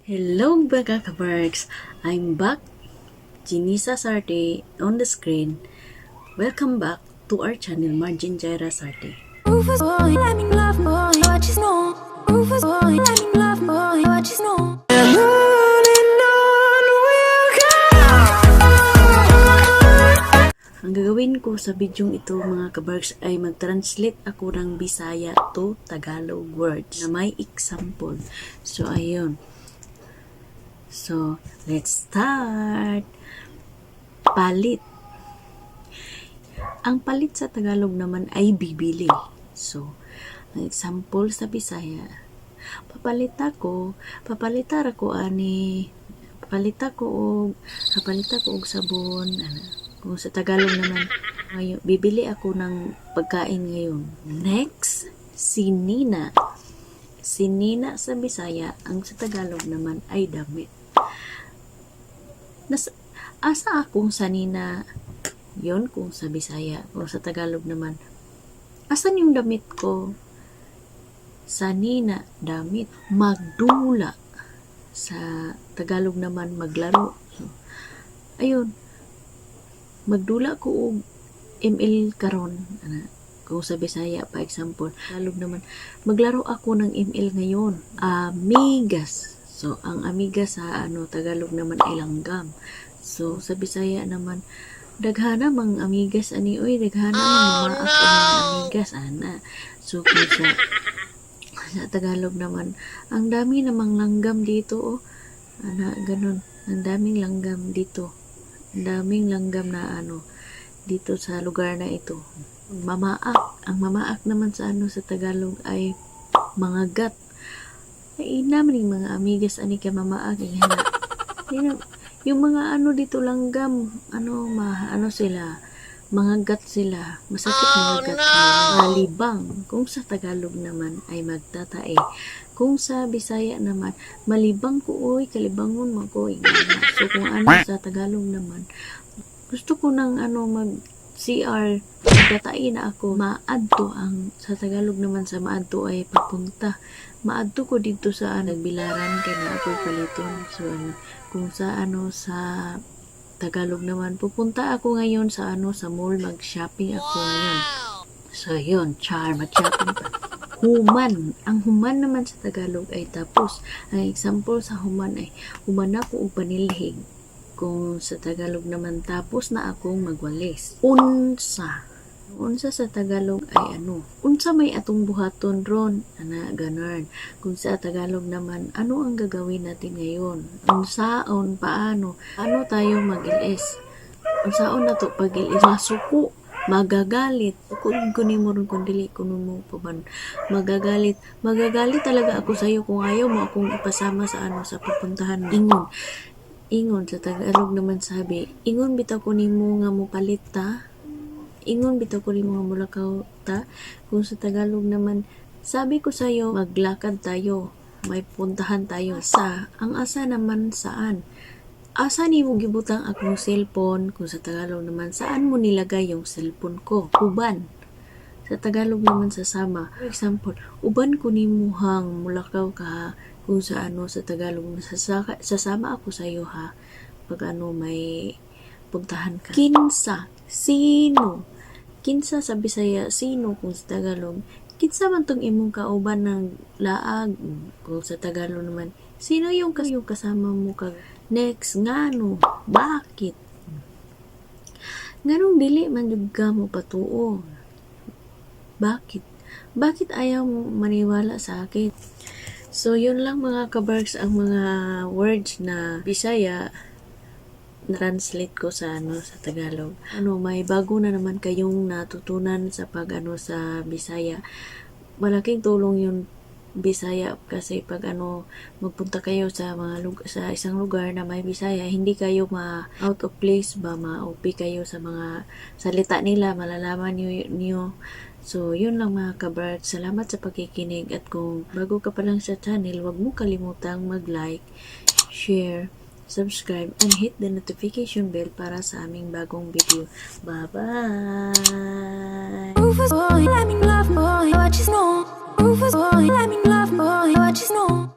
Hello mga kabarks! I'm back, Jinisa Sarte on the screen. Welcome back to our channel, Margin Jaira Sarte. Rufus boy, let me love boy, what you know. Rufus boy, let me love boy, what you know. Ang gagawin ko sa bidyong ito mga kabarks ay mag-translate ako ng Bisaya to Tagalog words na may example. So ayun. So, let's start. Palit. Ang palit sa Tagalog naman ay bibili. So, ang example sa Bisaya, papalita ko ani, papalita ko og sabon. Kung sa Tagalog naman, ngayon, bibili ako ng pagkain ngayon. Next, sinina. Sinina sa Bisaya, ang sa Tagalog naman ay damit. Asa akong sanina yon kung sa Bisaya, kung sa Tagalog naman, asan yung damit ko? Sanina, damit. Magdula, sa Tagalog naman maglaro. So, ayun, magdula ko og ML karon, kung sa Bisaya pa example. Tagalog naman, maglaro ako ng ML ngayon. Amigas. So, ang amigas sa Tagalog naman ay langgam. So, sa Bisaya naman, daghana mang amigas ani, oy, daghana mang mamaak ang amigas ana. So, kung sa Tagalog naman, ang dami namang langgam dito, oh. Ganun. Ang daming langgam dito. Ang daming langgam na dito sa lugar na ito. Mamaak. Ang mamaak naman sa sa Tagalog ay mga gat. Ay naman yung mga amigas ani ka mamaak. Yung mga dito langgam, sila, mga gat sila, masakit mga gat sila, malibang. Kung sa Tagalog naman ay magtatae. Kung sa Bisaya naman, malibang ko, oy, kalibangon mo ko. So kung sa Tagalog naman, gusto ko ng mag-CR, magtatae na ako, maadto. Ang sa Tagalog naman sa maadto ay papunta. Maadto ko dito sa nagbilaran kaya na ako'y paliton. So kung sa sa Tagalog naman, pupunta ako ngayon sa sa mall, mag-shopping ako ngayon. So yun, mag-shopping pa. Human. Ang human naman sa Tagalog ay tapos. Ang example sa human ay human ako og panilhig. Kung sa Tagalog naman, tapos na akong magwalis. Unsa. Unsa sa Tagalog ay unsa may atong buhaton ron, ganun. Kung sa Tagalog naman, ano ang gagawin natin ngayon? Unsaon, paano tayo mag-ilis? Unsaon na to pag-ilis? Masuko, magagalit. Kung kunin mo rin kung dili kunin mo pa ba, magagalit talaga ako sa iyo kung ayaw mo akong ipasama sa sa pupuntahan. Ingon sa Tagalog naman sabi, ingon bitaw ko nimo nga mo palita. Ingon bitaw ko rin mga mulakaw ta. Kung sa Tagalog naman, sabi ko sa'yo, maglakad tayo. May puntahan tayo. Ang asa naman saan? Asa ni mo gibutang akong cellphone? Kung sa Tagalog naman, saan mo nilagay yung cellphone ko? Uban. Sa Tagalog naman sasama. For example, uban ko ni muhang mulakaw ka. Kung sa sa Tagalog, sasama ako sa'yo ha. Pag may puntahan ka. Kinsa. Sino? Kinsa sa Bisaya, sino kung sa Tagalog. Kinsa man tong imong kauban ng laag. Kung sa Tagalog naman, sino yung kasama mo ka? Next, ngano? Bakit? Nganong dili man jud ka mo patuo? Bakit? Bakit ayaw mo maniwala sa akin? So, yun lang mga kabarks ang mga words na Bisaya translate ko sa sa Tagalog. May bago na naman kayong natutunan sa sa Bisaya. Malaking tulong yung Bisaya kasi pag magpunta kayo sa sa isang lugar na may Bisaya, hindi kayo out of place ba, ma-OP kayo sa mga salita nila, malalaman niyo. So, yun lang mga kabark. Salamat sa pagkikinig at kung bago ka pa lang sa channel, huwag mo kalimutang mag-like, share, subscribe, and hit the notification bell para sa aming bagong video. Bye-bye! Rufus boy, let me love boy, what you know. Rufus boy, let me love boy, what you know.